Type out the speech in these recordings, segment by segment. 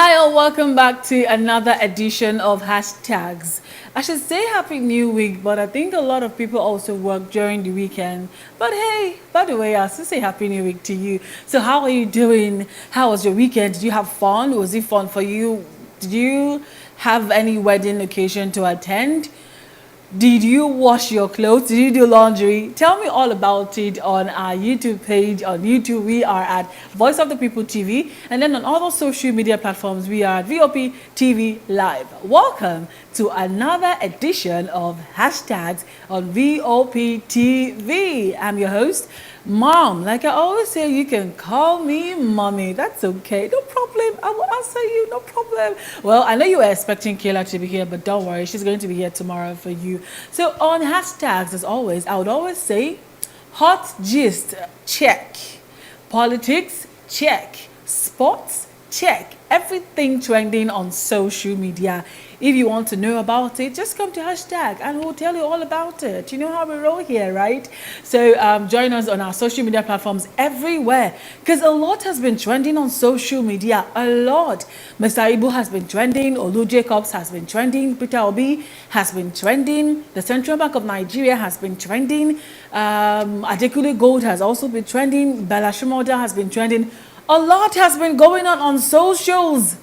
Hi, all, welcome back to another edition of Hashtags. I should say Happy New Week, but I think a lot of people also work during the weekend. But hey, by the way, I'll still say Happy New Week to you. So, how are you doing? How was your weekend? Did you have fun? Was it fun for you? Did you have any wedding occasion to attend? Did you wash your clothes? Did you do laundry? Tell me all about it on our YouTube page. On YouTube, we are at Voice of the People TV. And then on other social media platforms, we are at VOP TV Live. Welcome to another edition of Hashtags on VOP TV. I'm your host, Mom. Like I always say, you can call me Mommy. That's okay. No problem. I will answer you. No problem. Well, I know you were expecting Kayla to be here, but don't worry. She's going to be here tomorrow for you. So on hashtags, as always, I would always say hot gist, check. Politics, check. Sports, check. Everything trending on social media. If you want to know about it, just come to hashtag and we'll tell you all about it. You know how we roll here, right? So join us on our social media platforms everywhere because a lot has been trending on social media. A lot. Mr. Ibu has been trending. Olu Jacobs has been trending. Peter Obi has been trending. The Central Bank of Nigeria has been trending. Adekunle Gold has also been trending. Bella Shimoda has been trending. A lot has been going on socials.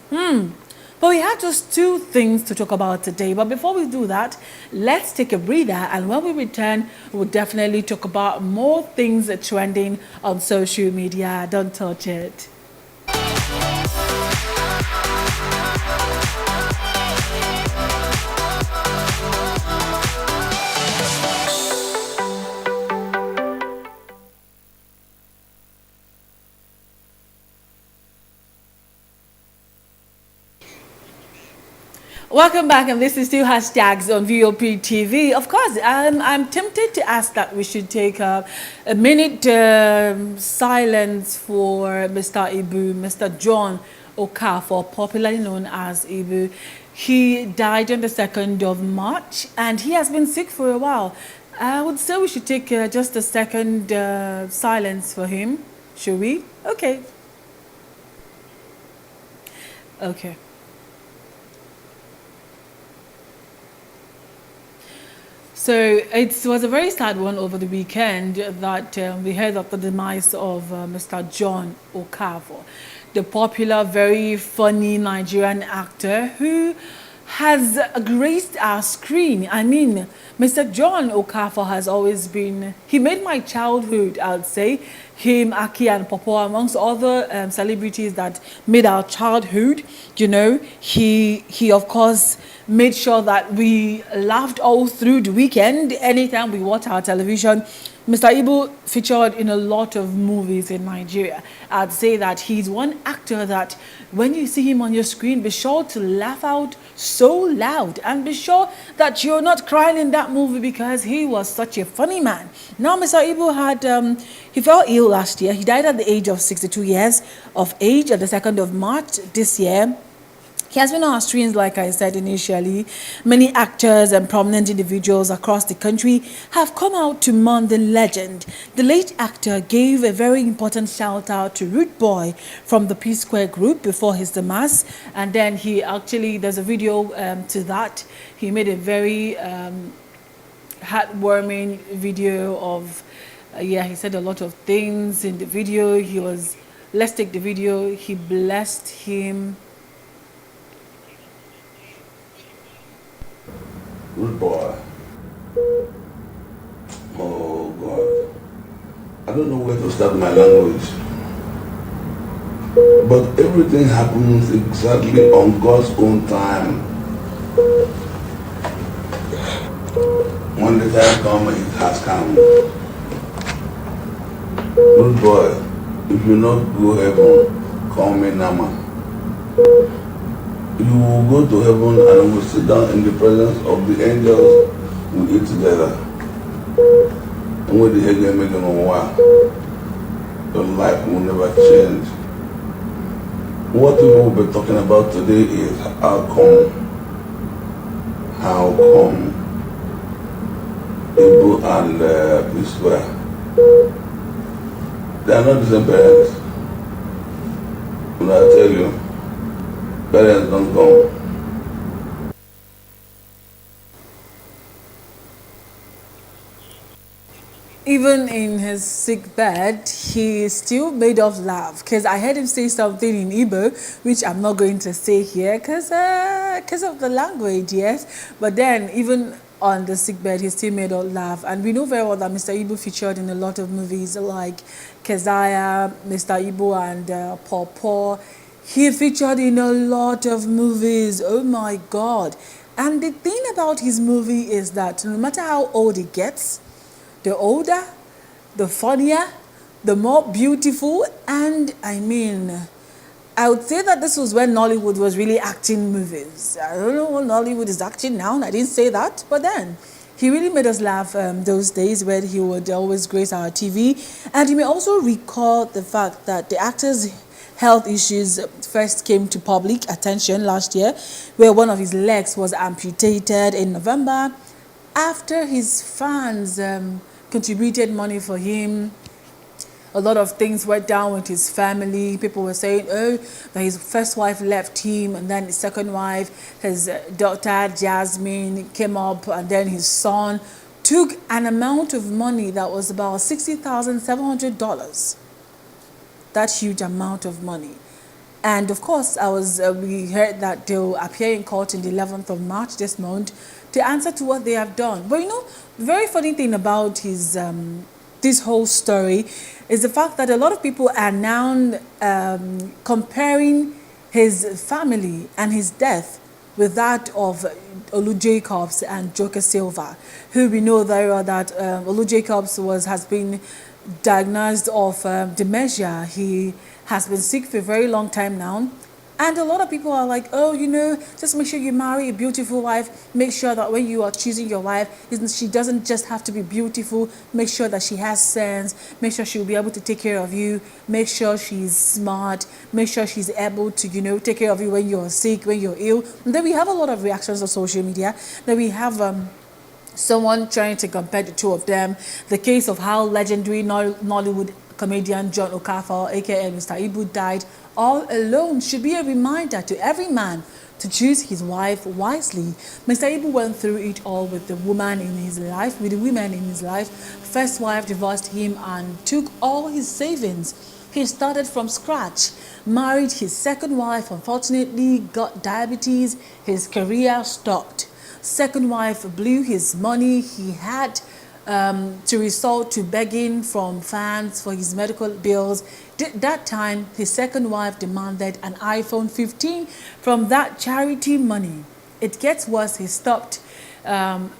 But we have just two things to talk about today. But before we do that, let's take a breather. And when we return, we'll definitely talk about more things trending on social media. Don't touch it. Welcome back, and this is still hashtags on VOP TV. Of course, I'm tempted to ask that we should take a minute silence for Mr. Ibu, Mr. John Okafor, popularly known as Ibu. He died on the 2nd of March, and he has been sick for a while. I would say we should take just a second silence for him. Should we? Okay. Okay. So it was a very sad one over the weekend that we heard of the demise of Mr. John Okafor, the popular, very funny Nigerian actor who has graced our screen. I mean, Mr. John Okafor has always been, he made my childhood, I would say. Him, Aki, and Popo, amongst other celebrities that made our childhood. You know, he of course made sure that we laughed all through the weekend. Anytime we watch our television, Mr. Ibu featured in a lot of movies in Nigeria. I'd say that he's one actor that when you see him on your screen, be sure to laugh out so loud and be sure that you're not crying in that movie because he was such a funny man. Now, Mr. Ibu had, he fell ill last year. He died at the age of 62 years of age on the 2nd of March this year. He has been on our screens, like I said initially. Many actors and prominent individuals across the country have come out to mourn the legend. The late actor gave a very important shout out to Rude Boy from the P Square group before his demise. And then he actually, there's a video to that. He made a very heartwarming video of, he said a lot of things in the video. Let's take the video. He blessed him. Good boy. Oh God. I don't know where to start my language. But everything happens exactly on God's own time. When the time comes, it has come. Good boy. If you not go heaven, call me Nama. You will go to heaven and will sit down in the presence of the angels we eat together. And when the heaven make them aware, your life will never change. What we will be talking about today is how come Ibu and Israel, they are not the same parents. And I tell you, parents don't come. Even in his sick bed, he still made us laugh because I heard him say something in Igbo, which I'm not going to say here because of the language, yes. But then, even on the sick bed, he still made us laugh. And we know very well that Mr. Igbo featured in a lot of movies like Keziah, Mr. Igbo, and Paw Paw. He featured in a lot of movies. Oh my God. And the thing about his movie is that no matter how old he gets, the older, the funnier, the more beautiful, and I mean, I would say that this was when Nollywood was really acting movies. I don't know what Nollywood is acting now, and I didn't say that, but then he really made us laugh those days when he would always grace our TV. And you may also recall the fact that the actor's health issues first came to public attention last year, where one of his legs was amputated in November after his fans contributed money for him. A lot of things went down with his family. People were saying, oh, that his first wife left him, and then his second wife, his daughter Jasmine, came up, and then his son took an amount of money that was about $60,700. That huge amount of money. And of course, we heard that they'll appear in court on the 11th of March this month to answer to what they have done. But you know, the very funny thing about his this whole story is the fact that a lot of people are now comparing his family and his death with that of Olu Jacobs and Joker Silva, who we know very well that Olu Jacobs has been diagnosed of dementia. He has been sick for a very long time now. And a lot of people are like, oh, you know, just make sure you marry a beautiful wife. Make sure that when you are choosing your wife, she doesn't just have to be beautiful. Make sure that she has sense. Make sure she'll be able to take care of you. Make sure she's smart. Make sure she's able to, you know, take care of you when you're sick, when you're ill. And then we have a lot of reactions on social media. Then we have someone trying to compare the two of them. The case of how legendary Nollywood comedian John Okafor, aka Mr. Ibu, died all alone should be a reminder to every man to choose his wife wisely. Mr. Ibu went through it all with the woman in his life, with the women in his life. First wife divorced him and took all his savings. He started from scratch, married his second wife, unfortunately got diabetes, his career stopped. Second wife blew his money. He had to resort to begging from fans for his medical bills. That time, his second wife demanded an iPhone 15 from that charity money. It gets worse. He stopped.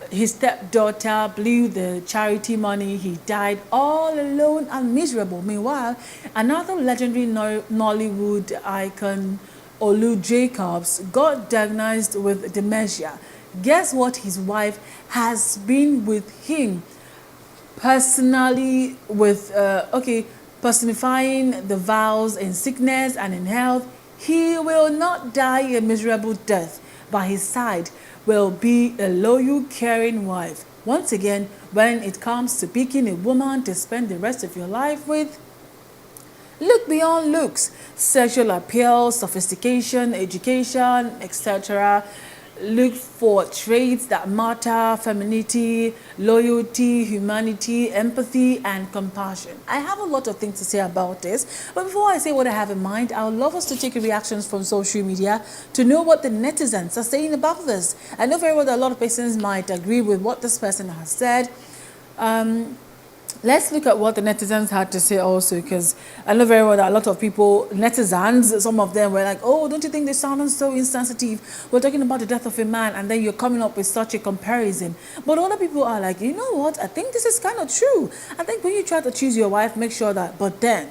His stepdaughter blew the charity money. He died all alone and miserable. Meanwhile, another legendary Nollywood icon, Olu Jacobs, got diagnosed with dementia. Guess what? His wife has been with him personally personifying the vows in sickness and in health. He will not die a miserable death. By his side will be a loyal, caring wife. Once again, when it comes to picking a woman to spend the rest of your life with, look beyond looks, sexual appeal, sophistication, education, etc. Look for traits that matter: femininity, loyalty, humanity, empathy, and compassion. I have a lot of things to say about this, but before I say what I have in mind, I would love us to take reactions from social media to know what the netizens are saying about this. I know very well that a lot of persons might agree with what this person has said. Let's look at what the netizens had to say also, because I know very well that a lot of people, netizens, some of them were like, oh, don't you think they sound so insensitive? We're talking about the death of a man, and then you're coming up with such a comparison. But other people are like, you know what? I think this is kind of true. I think when you try to choose your wife, make sure that. But then,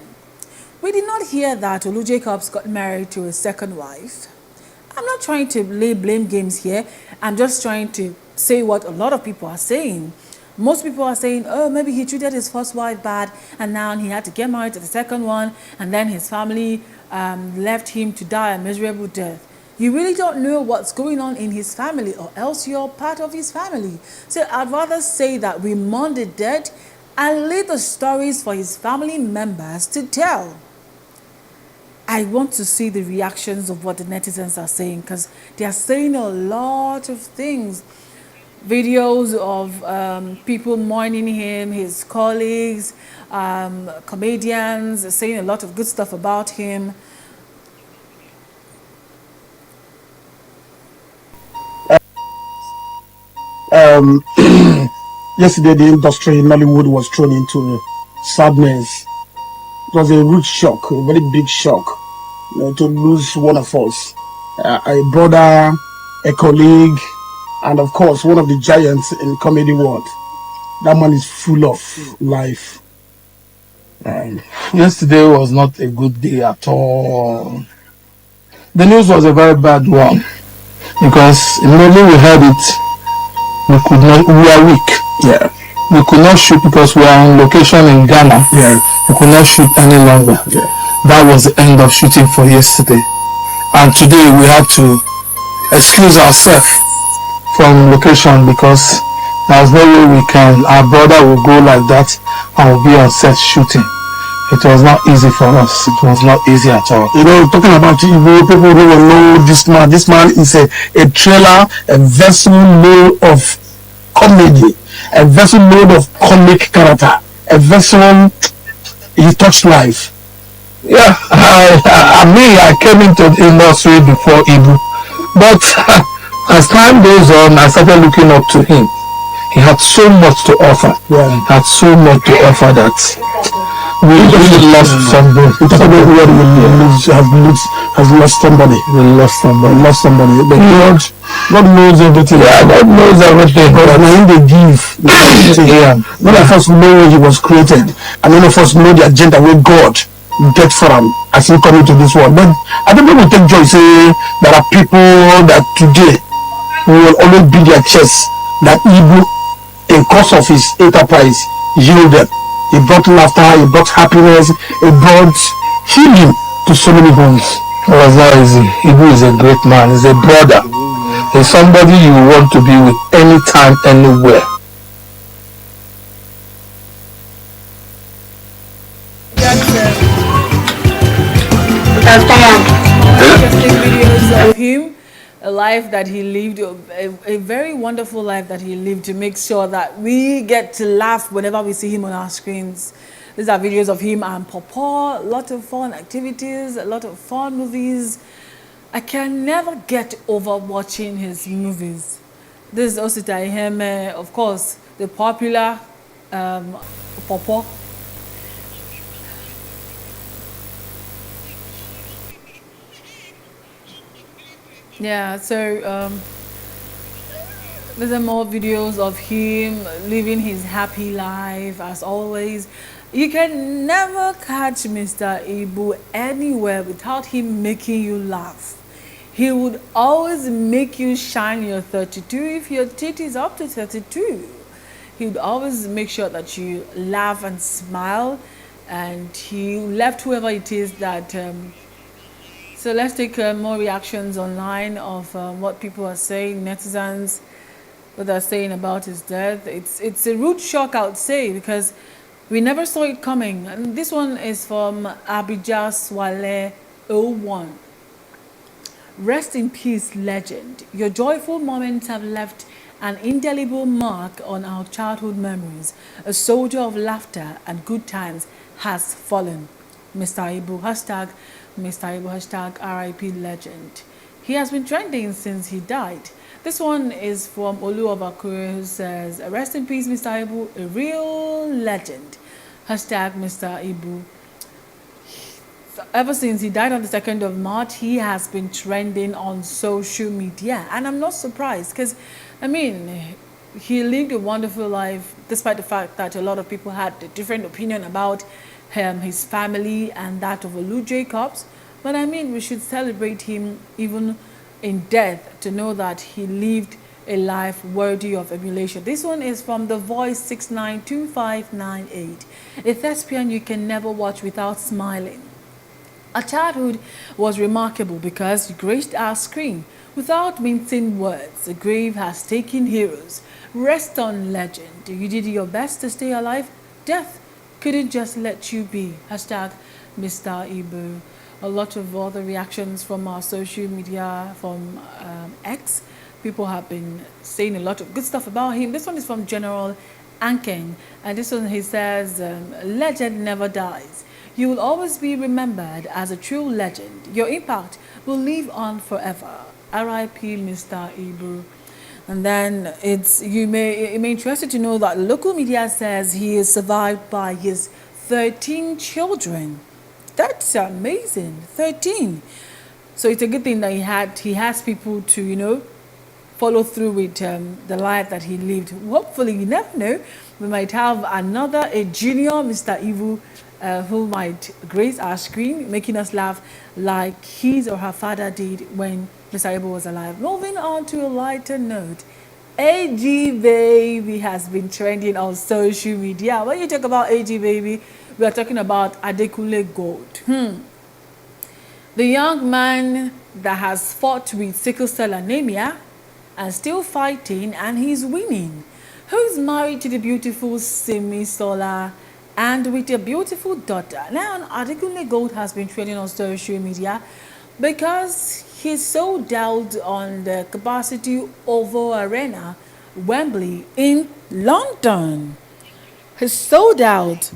we did not hear that Olu Jacobs got married to a second wife. I'm not trying to lay blame games here. I'm just trying to say what a lot of people are saying. Most people are saying, oh, maybe he treated his first wife bad and now he had to get married to the second one, and then his family left him to die a miserable death. You really don't know what's going on in his family, or else you're part of his family. So I'd rather say that we mourn the dead and leave the stories for his family members to tell. I want to see the reactions of what the netizens are saying, because they are saying a lot of things. Videos of people mourning him, his colleagues, comedians saying a lot of good stuff about him. Um, Yesterday, the industry in Nollywood was thrown into sadness. It was a rude shock, a very big shock, to lose one of us, a brother, a colleague, and of course, one of the giants in comedy world. That man is full of life. Yesterday was not a good day at all. The news was a very bad one because immediately we heard it, we were weak. Yeah. We could not shoot because we are on location in Ghana. Yeah. We could not shoot any longer. Yeah. That was the end of shooting for yesterday. And today we have to excuse ourselves from location because there's no way our brother will go like that and will be on set shooting. It was not easy for us. It was not easy at all. Talking about Igbo, people who will know this man. This man is a trailer, a vessel load of comedy, a vessel load of comic character, a vessel. He touched life. Yeah, I came into the industry before Ibu, but as time goes on, I started looking up to him. He had so much to offer. Yeah. He had so much to offer that we really lost somebody. Has lost somebody. We lost somebody. Lost somebody. But God knows everything. Yeah, God knows everything. But when they give, yeah. None of us know when he was created, and none of us know the agenda where God get for him as he come into this world. But I don't know, we take joy say there are people that today will always be their chest that Igbo, in course of his enterprise, yielded. He brought laughter, he brought happiness, he brought healing to so many homes. It was not easy. Ibu is a great man. He's a brother. He's somebody you want to be with anytime, anywhere. Interesting videos of him, a life that he lived, a very wonderful life that he lived, to make sure that we get to laugh whenever we see him on our screens. These are videos of him and Papa, a lot of fun activities, a lot of fun movies. I can never get over watching his movies. This is Osita Iheme, of course, the popular Papa. Yeah, so there's more videos of him living his happy life as always. You can never catch Mr. Ibu anywhere without him making you laugh. He would always make you shine your 32 if your teeth is up to 32. He would always make sure that you laugh and smile, and he left whoever it is that so let's take more reactions online of what people are saying, netizens, what they're saying about his death. It's a rude shock, I would say, because we never saw it coming. And this one is from Abijah Swale 01. Rest in peace, legend. Your joyful moments have left an indelible mark on our childhood memories. A soldier of laughter and good times has fallen. Mr. Ibu, hashtag Mr. Ibu, hashtag RIP legend. He has been trending since he died. This one is from Olu of Akure, who says, rest in peace, Mr. Ibu, a real legend. Hashtag Mr. Ibu. Ever since he died on the 2nd of March, he has been trending on social media. And I'm not surprised because, I mean, he lived a wonderful life despite the fact that a lot of people had a different opinion about him, his family, and that of Olu Jacobs. But I mean, we should celebrate him even in death to know that he lived a life worthy of emulation. This one is from The Voice 692598. A thespian you can never watch without smiling. Our childhood was remarkable because you graced our screen. Without mincing words, the grave has taken heroes. Rest on legend. You did your best to stay alive. Death couldn't just let you be. Hashtag Mr. Ibu. a lot of other reactions from our social media, from X. People have been saying a lot of good stuff about him. This one is from General Anken, and this one he says, "Legend never dies. You will always be remembered as a true legend. Your impact will live on forever. R.I.P. Mr. Ibu." And then it may interest you to know that local media says he is survived by his 13 children. That's amazing. 13. So it's a good thing that he has people to, follow through with the life that he lived. Hopefully, you never know, we might have a junior Mr. Ivu who might grace our screen, making us laugh like his or her father did when Mr. Ivu was alive. Moving on to a lighter note. AG Baby has been trending on social media. When you talk about AG Baby, we are talking about Adekunle Gold. The young man that has fought with sickle cell anemia and still fighting, and he's winning. Who's married to the beautiful Simi Sola and with a beautiful daughter. Now, Adekunle Gold has been trending on social media because he's sold out on the Capacity Oval Arena, Wembley in London. He's sold out.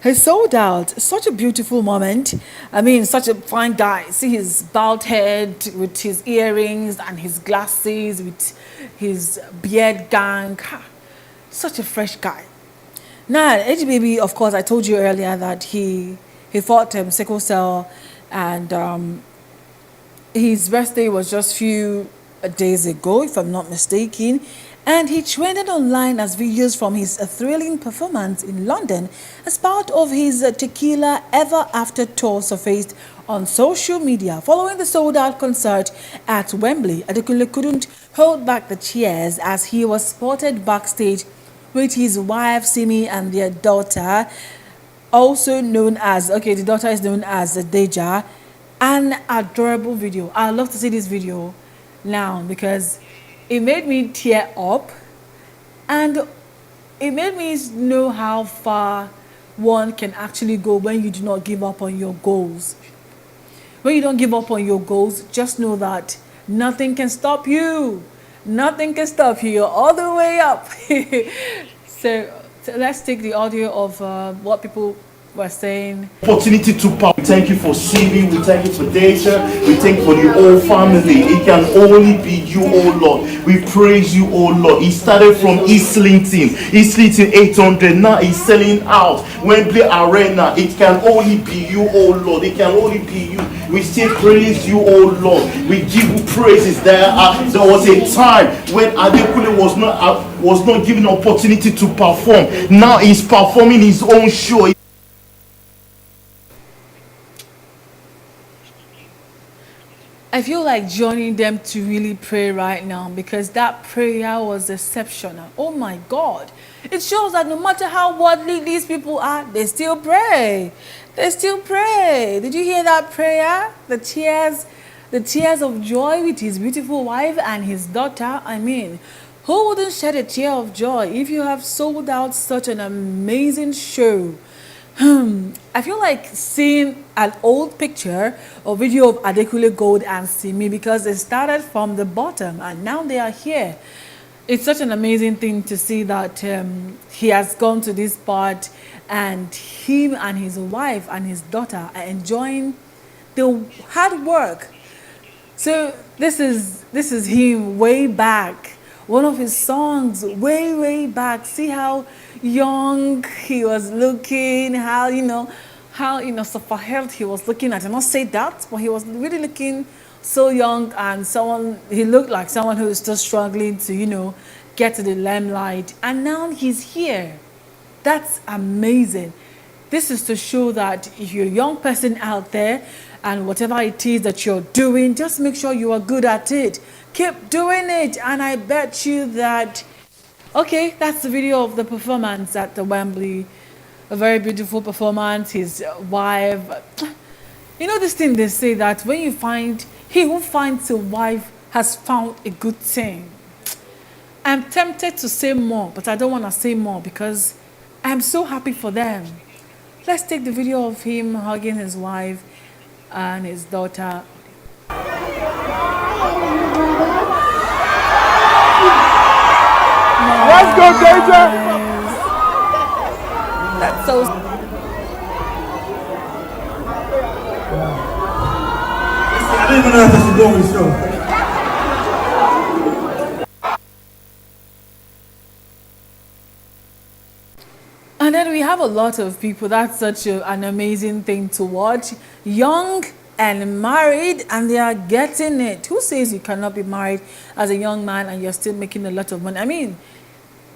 He's sold out. Such a beautiful moment. I mean, such a fine guy. See his bald head with his earrings and his glasses with his beard gang. Such a fresh guy. Now, AG Baby, of course, I told you earlier that he fought sickle cell, and his birthday was just few days ago, if I'm not mistaken. And he trended online as videos from his thrilling performance in London as part of his Tequila Ever After tour surfaced on social media. Following the sold-out concert at Wembley, Adekunle couldn't hold back the cheers as he was spotted backstage with his wife Simi and their daughter, also known as, the daughter is known as Deja. An adorable video. I'd love to see this video now because it made me tear up, and it made me know how far one can actually go when you do not give up on your goals. When you don't give up on your goals, just know that nothing can stop you. Nothing can stop you. You're all the way up. so let's take the audio of what people were saying. Opportunity to power. We thank you for CV, we thank you for data, we thank you for the whole family. It can only be you, oh Lord. We praise you, oh Lord. He started from Islington 800, now he's selling out Wembley Arena. It can only be you, oh Lord. It can only be you. We still praise you, oh Lord. We give you praises. There was a time when Adekunle was not given opportunity to perform. Now he's performing his own show. I feel like joining them to really pray right now because that prayer was exceptional. Oh my God. It shows that no matter how worldly these people are, they still pray. They still pray. Did you hear that prayer? The tears of joy with his beautiful wife and his daughter. I mean, who wouldn't shed a tear of joy if you have sold out such an amazing show? I feel like seeing an old picture or video of Adekunle Gold and Simi because they started from the bottom and now they are here. It's such an amazing thing to see that he has gone to this part and him and his wife and his daughter are enjoying the hard work. So this is him way back. One of his songs way back. See how young he was looking, how super health he was looking at. I must say that, but he was really looking so young, and he looked like someone who is still struggling to get to the limelight, and now he's here. That's amazing. This is to show that if you're a young person out there and whatever it is that you're doing, just make sure you are good at it. Keep doing it, and I bet you that. Okay, that's the video of the performance at the Wembley. A very beautiful performance. His wife. This thing they say that when you he who finds a wife has found a good thing. I'm tempted to say more, but I don't want to say more because I'm so happy for them. Let's take the video of him hugging his wife and his daughter. Let's go, Deja. That's so. I didn't even know that she's doing the show. And then we have a lot of people. That's such an amazing thing to watch. Young and married, and they are getting it. Who says you cannot be married as a young man and you're still making a lot of money? I mean,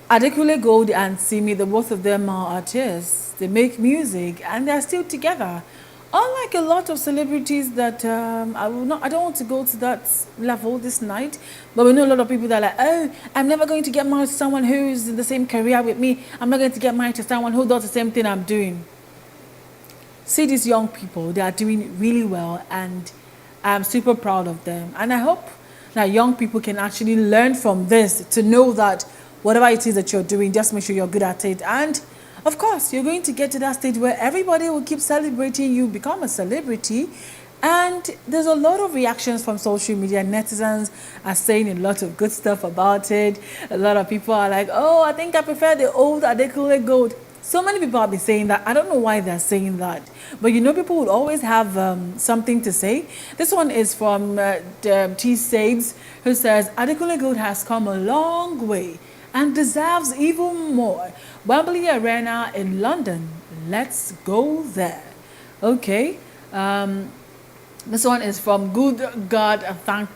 Adekunle Gold and Simi, the both of them are artists. They make music and they're still together. Unlike a lot of celebrities that I don't want to go to that level this night, but we know a lot of people that are like, oh, I'm never going to get married to someone who's in the same career with me. I'm not going to get married to someone who does the same thing I'm doing. See these young people, they are doing really well, and I'm super proud of them. And I hope that young people can actually learn from this to know that whatever it is that you're doing, just make sure you're good at it. And of course, you're going to get to that stage where everybody will keep celebrating you, become a celebrity. And there's a lot of reactions from social media. Netizens are saying a lot of good stuff about it. A lot of people are like, oh, I think I prefer the old Adekunle Gold. So many people have been saying that. I don't know why they're saying that. But you know, people would always have something to say. This one is from T. Sabes, who says, Adekunle Gold has come a long way and deserves even more. Wembley Arena in London. Let's go there. Okay. This one is from Good God Thank.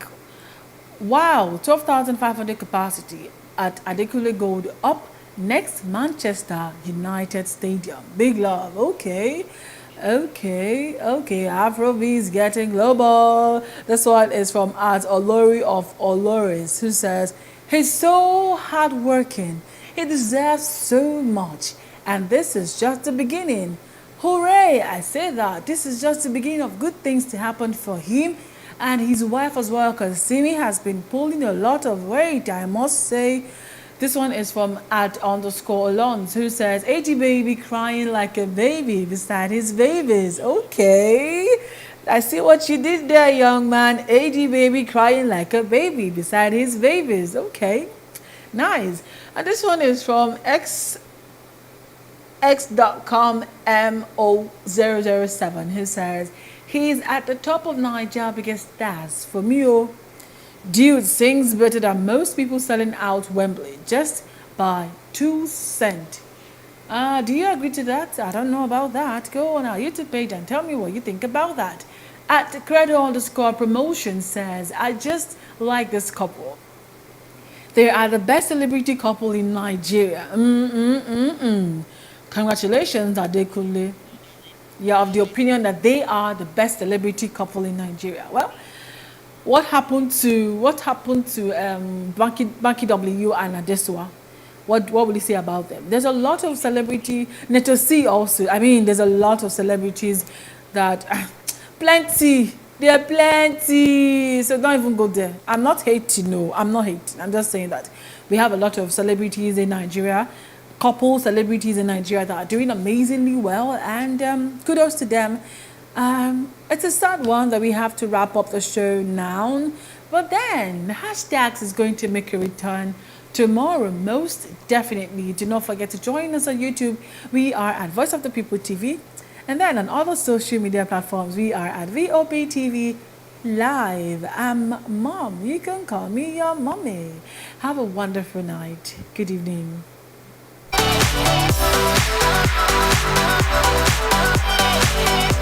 Wow, 12,500 capacity at Adekunle Gold up next Manchester United Stadium. Big love. Okay. Afrobeat is getting global. This one is from Art Olori of Olores, who says, he's so hardworking. He deserves so much. And this is just the beginning. Hooray! I say that. This is just the beginning of good things to happen for him and his wife as well, because Simi has been pulling a lot of weight, I must say. This one is from @_Alons, who says, 80 baby crying like a baby beside his babies. Okay. I see what you did there, young man. 80 baby crying like a baby beside his babies. Okay. Nice. And this one is from x.com mo007, who says, he's at the top of Niger biggest stars. For me, oh, dude sings better than most people selling out Wembley just by 2 cents. Do you agree to that? I don't know about that. Go on our YouTube page and tell me what you think about that. At @credo_promotion says, I just like this couple. They are the best celebrity couple in Nigeria. Congratulations, Adekunle. You're of the opinion that they are the best celebrity couple in Nigeria. Well, what happened to Banky W and Adesua? What will you say about them? There's a lot of celebrity, Netosi also. I mean, there's a lot of celebrities that plenty. There are plenty. So don't even go there. I'm not hating, no. I'm not hating. I'm just saying that we have a lot of celebrities in Nigeria, couple celebrities in Nigeria that are doing amazingly well, and kudos to them. It's a sad one that we have to wrap up the show now, but then hashtags is going to make a return tomorrow, most definitely. Do not forget to join us on YouTube. We are at Voice of the People TV, and then on other social media platforms, we are at VOP TV Live. I'm Mom. You can call me your mommy. Have a wonderful night. Good evening. Thank you.